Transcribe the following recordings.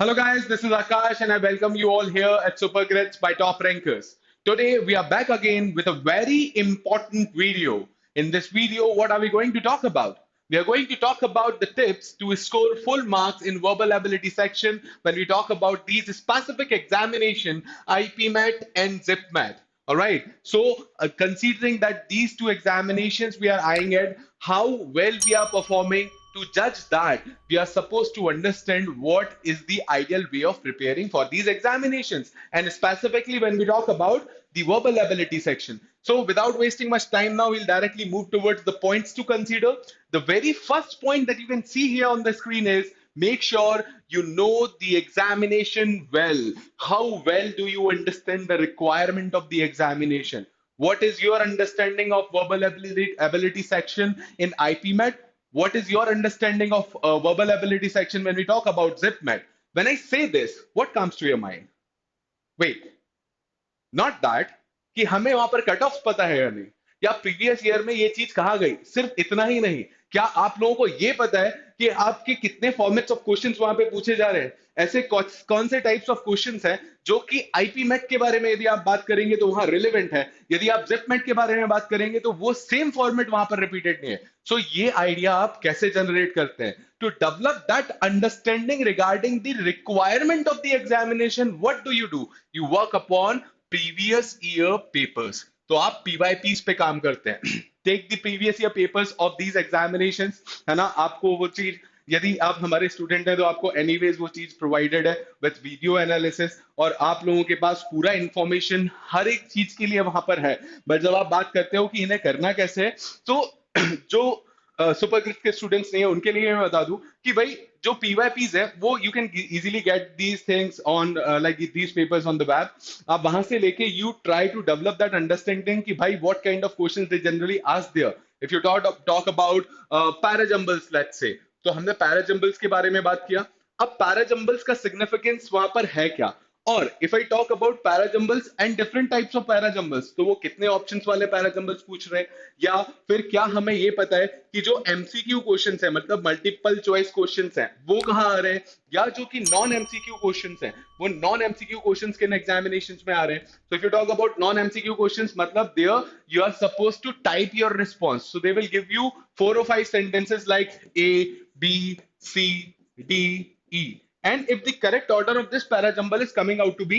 Hello guys, this is Akash and I welcome you all here at SuperGrads by Top Rankers. Today we are back again with a very important video. In this video, what are we going to talk about? We are going to talk about the tips to score full marks in verbal ability section when we talk about these specific examination, IPMAT and JIPMAT. All right. So, considering that these two examinations we are eyeing at, how well we are performing, to judge that, we are supposed to understand what is the ideal way of preparing for these examinations. And specifically, when we talk about the verbal ability section. So, without wasting much time now, we'll directly move towards the points to consider. The very first point that you can see here on the screen is make sure you know the examination well. How well do you understand the requirement of the examination? What is your understanding of verbal ability section in IPMAT? What is your understanding of verbal ability section when we talk about ZipMat? When I say this, what comes to your mind? Wait, not that कि हमें वहां पर cut off पता है या नहीं, या previous year में ये चीज कहा गई, सिर्फ इतना ही नहीं, क्या आप लोगों को ये पता है कि आपके कितने फॉर्मेट्स ऑफ क्वेश्चंस वहां पे पूछे जा रहे हैं, ऐसे कौन से टाइप्स ऑफ क्वेश्चंस हैं जो कि आईपी मेट के बारे में यदि आप बात करेंगे तो वहां रिलेवेंट है, यदि आप जिप मेट के बारे में बात करेंगे तो वो सेम फॉर्मेट वहां पर रिपीटेड नहीं है. सो ये आइडिया आप कैसे जनरेट करते हैं to develop that understanding regarding the requirement of the examination? What do? You work upon previous year papers. तो आप पीवाईपीस पे काम करते हैं. Take the previous year papers of these examinations, है ना. आपको वो चीज, यदि आप हमारे स्टूडेंट हैं तो आपको एनीवेज वो चीज प्रोवाइडेड है विद वीडियो एनालिसिस, और आप लोगों के पास पूरा इंफॉर्मेशन हर एक चीज के लिए वहां पर है. बट जब आप बात करते हो कि इन्हें करना कैसे है, तो जो सुपर ग्रिड के स्टूडेंट्स नहीं है उनके लिए मैं बता दूं कि भाई जो पीवाईपीज है वो you can easily get these things on like these papers on the web. आप वहां से लेके you try to develop that understanding कि भाई what kind of questions they generally ask there. If you talk about parajumbles let's say, तो हमने पैराजंबल्स के बारे में बात किया. अब पैराजंबल्स का सिग्निफिकेंस वहां पर है क्या, और if I talk about parajumbles and different types of parajumbles, तो वो कितने ऑप्शंस वाले पैराजंबल्स पूछ रहे हैं, या फिर क्या हमें ये पता है कि जो एमसीक्यू क्वेश्चंस है, मतलब मल्टीपल चॉइस क्वेश्चंस हैं, वो कहाँ आ रहे हैं, या जो कि नॉन एमसीक्यू क्वेश्चंस हैं वो नॉन एमसीक्यू क्वेश्चंस किन एग्जामिनेशंस में आ रहे हैं. So if you talk about non MCQ questions, मतलब there you are suppose to type your response. So they will give you 4 or 5 sentences like A, B, C, D, E. And if the correct order of this parajumble is coming out to be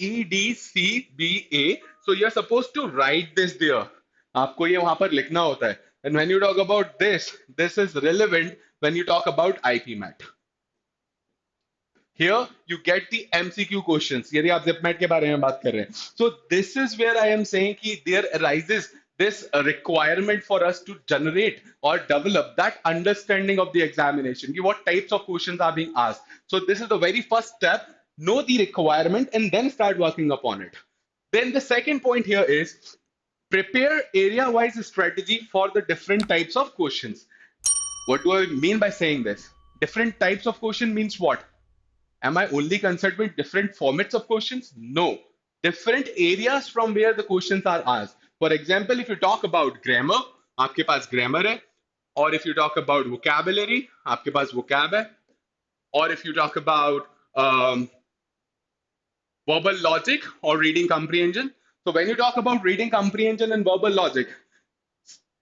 E, D, C, B, A, so you're supposed to write this there. आपको ये वहां पर लिखना होता है. And when you talk about this is relevant when you talk about IPMAT. Here you get the MCQ questions. यदि आप ZipMat के बारे में बात कर रहे हैं, so this is where I am saying कि there arises this requirement for us to generate or develop that understanding of the examination. What types of questions are being asked? So this is the very first step. Know the requirement and then start working upon it. Then the second point here is prepare area-wise strategy for the different types of questions. What do I mean by saying this? Different types of question means what? Am I only concerned with different formats of questions? No. Different areas from where the questions are asked. For example, if you talk about grammar, आपके पास grammar है, or if you talk about vocabulary, आपके पास vocab है, or if you talk about verbal logic or reading comprehension. So when you talk about reading comprehension and verbal logic,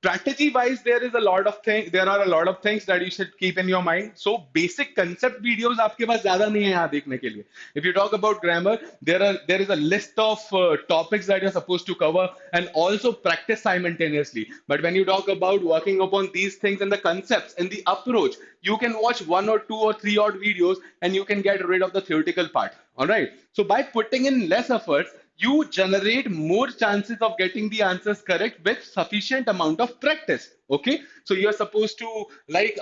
strategy wise there are a lot of things that you should keep in your mind. So basic concept videos आपके पास ज्यादा नहीं है यहाँ देखने के लिए. If you talk about grammar, there is a list of topics that you're supposed to cover and also practice simultaneously. But when you talk about working upon these things and the concepts and the approach, you can watch 1 or 2 or 3 odd videos and you can get rid of the theoretical part. All right. So by putting in less efforts, you generate more chances of getting the answers correct with sufficient amount of practice. Okay, so you're supposed to like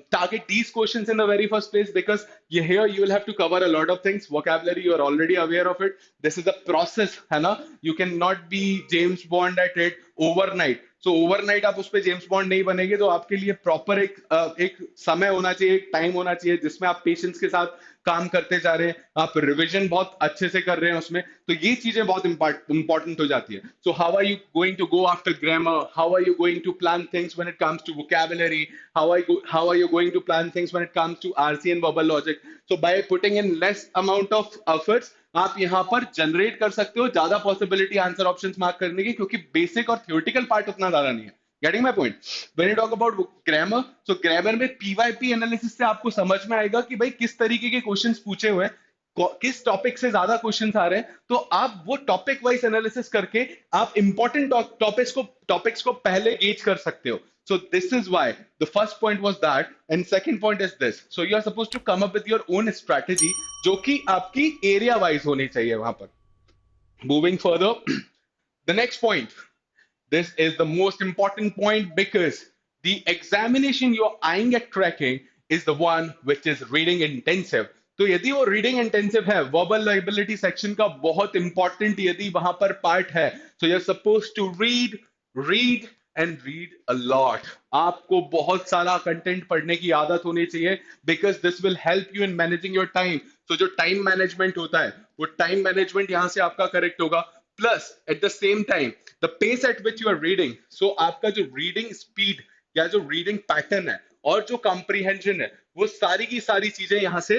target these questions in the very first place, because here you will have to cover a lot of things. Vocabulary, you're already aware of it. This is a process, है ना. You cannot be James Bond at it overnight. So overnight आप उस पे James bond नहीं बनेंगे, तो आपके लिए प्रॉपर एक समय होना चाहिए, एक टाइम होना चाहिए जिसमें आप पेशेंस के साथ काम करते जा रहे हैं, आप रिविजन बहुत अच्छे से कर रहे हैं उसमें, तो ये चीजें बहुत इंपॉर्टेंट हो जाती है. So how are you going to go after grammar, how are you going to plan things when it comes to vocabulary, how are you going to plan things when it comes to RC and verbal logic. So by putting in less amount of efforts, आप यहाँ पर generate कर सकते हो ज्यादा possibility answer options mark करने की, क्योंकि बेसिक और थ्योरेटिकल पार्ट उतना ज्यादा नहीं है. Getting my point? When you talk about grammar, so grammar में पीवाईपी एनालिसिस से आपको समझ में आएगा कि भाई किस तरीके के क्वेश्चंस पूछे हुए हैं, किस टॉपिक से ज्यादा क्वेश्चंस आ रहे हैं, तो आप वो टॉपिक वाइज एनालिसिस करके आप इंपॉर्टेंट टॉपिक्स को पहले गेज कर सकते हो. So this is why the first point was that, and second point is this. So you are supposed to come up with your own strategy, जो कि आपकी एरिया वाइज होनी चाहिए वहां पर. Moving further, the next point. This is the most important point because the examination you're eyeing at cracking is the one which is reading intensive. तो यदि वो रीडिंग इंटेंसिव है, वर्बल लाइबिलिटी सेक्शन का बहुत इंपॉर्टेंट यदि वहां पर part है, so you are suppose to read and read a lot. आपको बहुत सारा कंटेंट पढ़ने की आदत होनी चाहिए, because this will help you in managing your time. तो जो टाइम मैनेजमेंट होता है, वो टाइम मैनेजमेंट यहां से आपका करेक्ट होगा. Plus at the same time the pace at which you are reading, so आपका जो रीडिंग स्पीड या जो रीडिंग पैटर्न है और जो कॉम्प्रीहेंशन है, वो सारी की सारी चीजें यहां से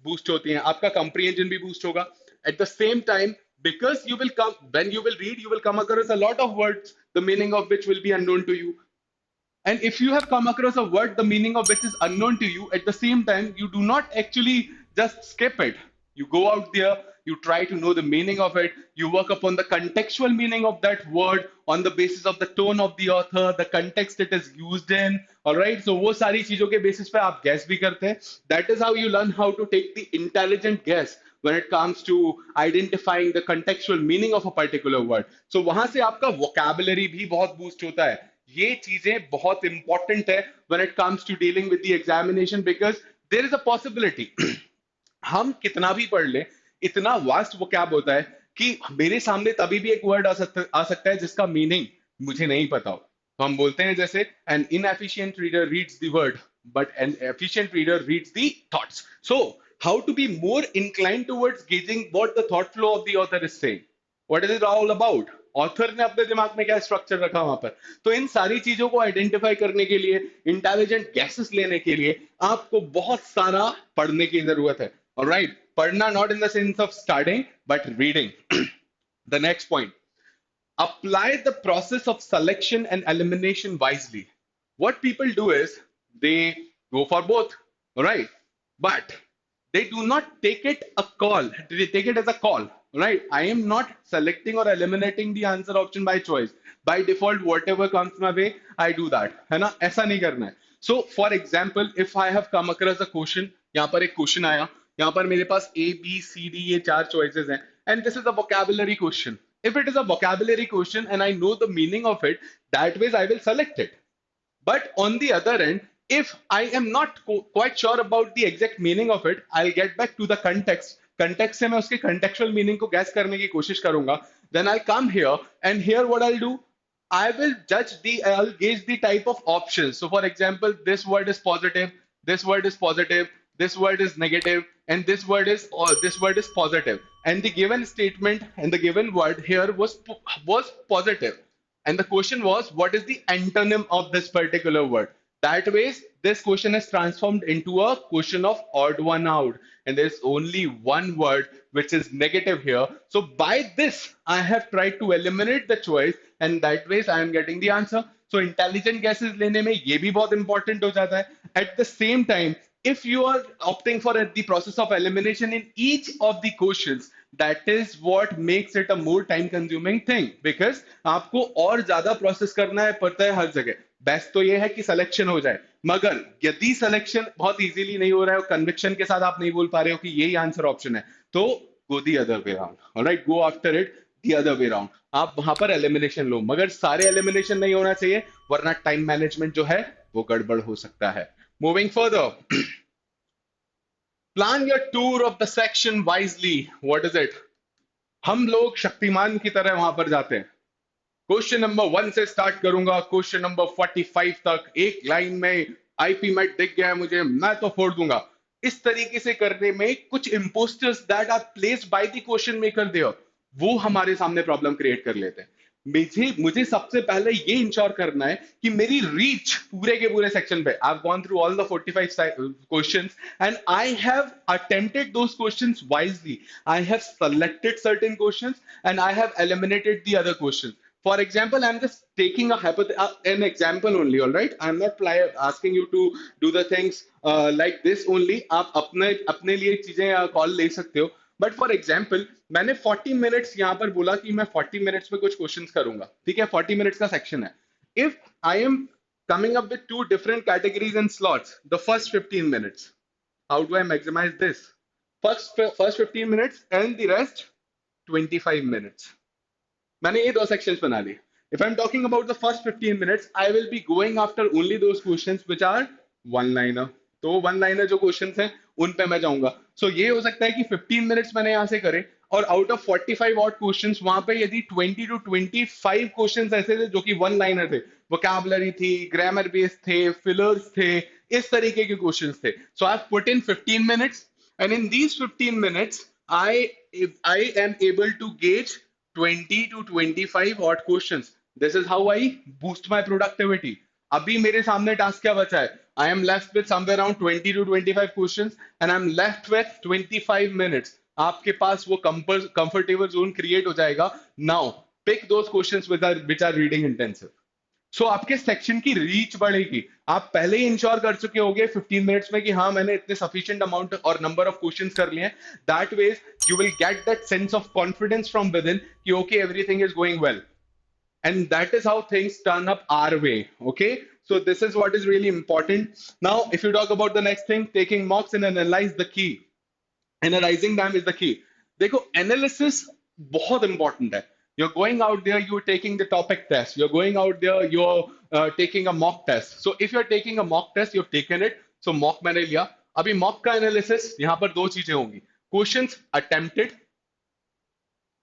बूस्ट होती हैं. आपका कॉम्प्रीहेंशन भी बूस्ट होगा. Eight the same time, because you will come, when you will read, you will come across a lot of words the meaning of which will be unknown to you. And if you have come across a word the meaning of which is unknown to you, at the same time you do not actually just skip it. You go out there, you try to know the meaning of it, you work upon the contextual meaning of that word on the basis of the tone of the author, the context it is used in. All right, so वो सारी चीजों के basis पे आप guess भी करते हैं. That is how you learn how to take the intelligent guess when it comes to identifying the contextual meaning of a particular word. So वहां से आपका vocabulary भी बहुत boost होता है. ये चीजें बहुत इंपॉर्टेंट है when it comes to dealing with the examination, because there is a possibility हम कितना भी पढ़ ले, इतना वास्ट vocab होता है कि मेरे सामने तभी भी एक वर्ड आ सकता है जिसका मीनिंग मुझे नहीं पता हो. तो हम बोलते हैं जैसे an inefficient reader reads the word but an efficient reader reads the thoughts. So how to be more inclined towards gauging what the thought flow of the author is saying. What is it all about? Author ने अपने दिमाग में क्या structure रखा वहां पर. तो इन सारी चीजों को आइडेंटिफाई करने के लिए, इंटेलिजेंट गैसेस लेने के लिए आपको बहुत सारा पढ़ने की जरूरत है. ऑलराइट, पढ़ना not in the sense of studying but reading. The next point, apply the process of selection and elimination wisely. What people do is they go for both, all right? But they do not take it a call. They take it as a call, right? I am not selecting or eliminating the answer option by choice. By default, whatever comes my way, I do that. है ना? ऐसा नहीं करना है. So, for example, if I have come across a question, यहाँ पर एक question आया, यहाँ पर मेरे पास A, B, C, D ये चार choices हैं, and this is a vocabulary question. If it is a vocabulary question and I know the meaning of it, that way I will select it. But on the other end, if I am not quite sure about the exact meaning of it, I'll get back to the context. Context से मैं उसके contextual meaning को guess करने की कोशिश करूंगा. Then I'll come here, and here what I'll do, I'll gauge the type of options. So for example, this word is positive, this word is positive, this word is negative, and this word is positive. And the given statement and the given word here was positive. And the question was, what is the antonym of this particular word? That way, this question is transformed into a question of odd one out. And there's only one word which is negative here. So by this, I have tried to eliminate the choice, and that way I am getting the answer. So intelligent guesses लेने में ये भी बहुत important हो जाता है. At the same time, if you are opting for the process of elimination in each of the questions, that is what makes it a more time consuming thing, because आपको और ज्यादा प्रोसेस करना है पड़ता है हर जगह. बेस्ट तो ये है कि सिलेक्शन हो जाए, मगर यदि सिलेक्शन बहुत इजीली नहीं हो रहा है और कन्विक्शन के साथ आप नहीं बोल पा रहे हो कि यही आंसर ऑप्शन है, तो go the other way round. Alright, go after it the other way round. आप वहां पर एलिमिनेशन लो, मगर सारे एलिमिनेशन नहीं होना चाहिए, वरना टाइम मैनेजमेंट जो है वो गड़बड़ हो सकता है. Moving further, plan your tour of the section wisely. What is it? हम लोग शक्तिमान की तरह वहां पर जाते हैं. क्वेश्चन नंबर 1 से स्टार्ट करूंगा, क्वेश्चन नंबर 45 तक. एक लाइन में आईपी मैट दिख गया है मुझे, मैं तो फोड़ दूंगा. इस तरीके से करने में कुछ imposters that are placed by the question maker there, वो हमारे सामने प्रॉब्लम क्रिएट कर लेते हैं। मुझे मुझे सबसे पहले ये इंश्योर करना है कि मेरी रीच पूरे के पूरे सेक्शन पे, I have gone through all the 45 questions and I have attempted those questions wisely, I have selected certain questions and I have eliminated the other questions. For example, I'm just taking an example only, all right? I'm not asking you to do the things like this only. आप अपने अपने लिए चीजें call ले सकते हो, but for example मैंने 40 minutes यहाँ पर बोला कि मैं 40 मिनट्स में कुछ क्वेश्चंस करूंगा, ठीक है? 40 मिनट्स का सेक्शन है। If I am coming up with two different categories and slots, the first 15 minutes, how do I maximize this? First 15 minutes and the rest 25 minutes. मैंने ये दो sections बना ली। If I'm talking about the first 15 minutes, I will be going after only those questions which are one liner. तो one liner जो questions हैं उन पे मैं जाऊंगा। सो ये हो सकता है कि 15 मिनट्स मैंने यहाँ से करे और आउट ऑफ 45 ऑट क्वेश्चंस वहां पे यदि 20 to 25 क्वेश्चंस ऐसे थे जो कि वन लाइनर थे, वोकैबुलरी थी, ग्रामर बेस्ड थे, फिलर्स थे, इस तरीके के क्वेश्चंस थे। So I put in 15 minutes and in these 15 minutes I am able to gauge 20 to 25 odd questions. This is how I boost my productivity. अभी मेरे सामने टास्क क्या बचा है? I am left with somewhere around 20 to 25 questions and I'm left with 25 minutes. आपके पास वो comfortable zone create हो जाएगा. Now pick those questions which are reading intensive. सो आपके सेक्शन की रीच बढ़ेगी। आप पहले ही इंश्योर कर चुके होंगे 15 मिनट्स में कि हाँ मैंने इतने सफिशिएंट अमाउंट और नंबर ऑफ क्वेश्चंस कर लिए हैं। That ways you will get that sense of confidence from within कि okay everything is going well, and that is how things turn up our way. Okay, so this is what is really important. Now if you talk about the next thing, taking mocks and analyze the key, analyzing them is the key. देखो analysis बहुत important है। You're going out there, you're taking the topic test, you're going out there, you're taking a mock test. So if you're taking a mock test, you've taken it, so mock मैंने लिया। अभी mock का analysis यहाँ पर दो चीजें होंगी, questions attempted,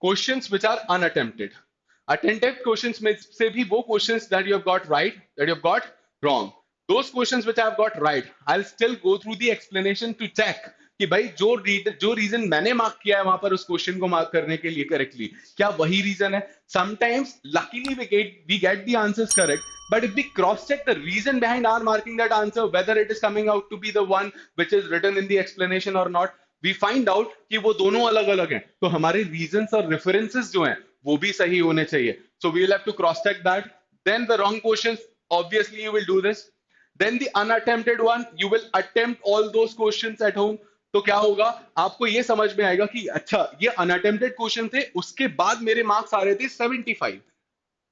questions which are unattempted. Attempted questions में से भी वो questions that you have got right, that you have got wrong. Those questions which I have got right, I'll still go through the explanation to check कि भाई जो reason मैंने mark किया है वहां पर उस क्वेश्चन को मार्क करने के लिए करेक्टली, क्या वही रीजन है? Sometimes luckily we get the answers correct, but if we cross check the reason behind our marking that answer, whether it is coming out to be the one which is written in the explanation or not, we find out कि वो दोनों अलग अलग हैं। तो हमारे reasons और references जो हैं वो भी सही होने चाहिए। So we will have to cross check that. Then the wrong questions, obviously you will do this. Then the unattempted one, you will attempt all those questions at home. तो क्या होगा, आपको ये समझ में आएगा कि अच्छा ये अनअटेम्प्टेड क्वेश्चन थे, उसके बाद मेरे मार्क्स आ रहे थे 75।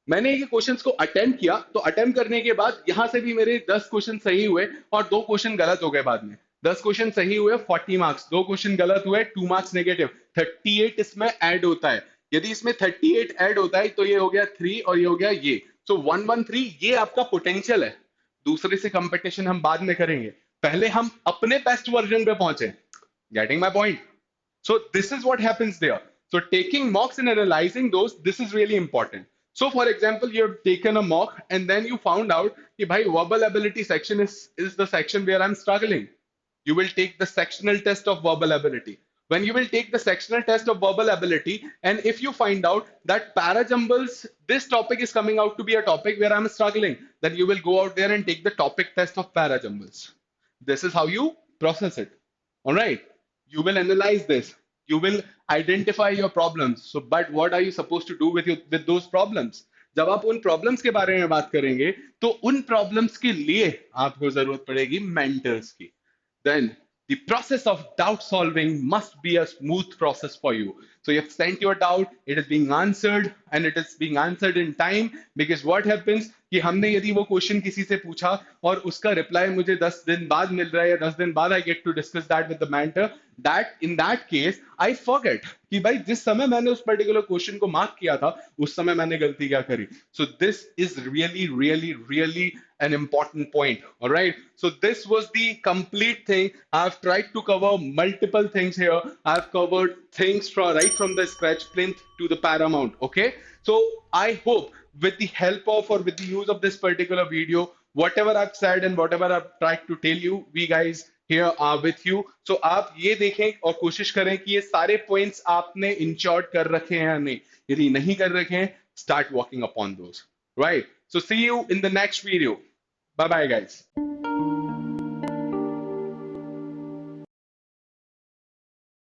मैंने ये क्वेश्चंस को अटेम्प्ट किया, तो अटेम्प्ट करने के बाद यहां से भी मेरे 10 क्वेश्चन सही हुए और दो क्वेश्चन गलत हो गए बाद में। 10 क्वेश्चन सही हुए 40 मार्क्स, दो क्वेश्चन गलत हुए 2 मार्क्स नेगेटिव, 38 इसमें ऐड होता है। यदि इसमें 38 ऐड होता है तो ये हो गया 3 और ये हो गया ये, सो 113 ये आपका पोटेंशियल है। दूसरे से कंपटीशन हम बाद में करेंगे, पहले हम अपने बेस्ट वर्जन पे पहुंचे। Getting my point? So this is what happens there. So taking mocks and analyzing those, this is really important. So for example, you have taken a mock and then you found out कि भाई verbal ability section is the section where I'm struggling. You will take the sectional test of verbal ability. When you will take the sectional test of verbal ability, and if you find out that parajumbles, this topic is coming out to be a topic where I'm struggling, then you will go out there and take the topic test of parajumbles. This is how you process it. All right. You will analyze this, you will identify your problems. So but what are you supposed to do with those problems? जब आप उन problems के बारे में बात करेंगे तो उन प्रॉब्लम्स के लिए आपको जरूरत पड़ेगी मेंटर्स की। Then the process of doubt solving must be a smooth process for you. So you have sent your doubt, it is being answered and it is being answered in time, because what happens कि हमने यदि वो question किसी से पूछा और उसका reply मुझे 10 दिन बाद मिल रहा है या 10 दिन बाद I get to discuss that with the mentor, that in that case I forget कि भाई जिस समय मैंने उस पर्टिकुलर क्वेश्चन को मार्क किया था उस समय मैंने गलती क्या करी। So this is really really really an important point. All right, so this was the complete thing. I've tried to cover multiple things here. I've covered things from the scratch plinth to the paramount. Okay, so I hope with the help of or with the use of this particular video, whatever I've said and whatever I've tried to tell you, we guys here with you. So आप ये देखें और कोशिश करें कि ये सारे points आपने इंश्योर्ड कर रखे हैं या नहीं. यदि नहीं कर रखे हैं, start working upon those. Right. So see you in the next video. Bye bye, guys.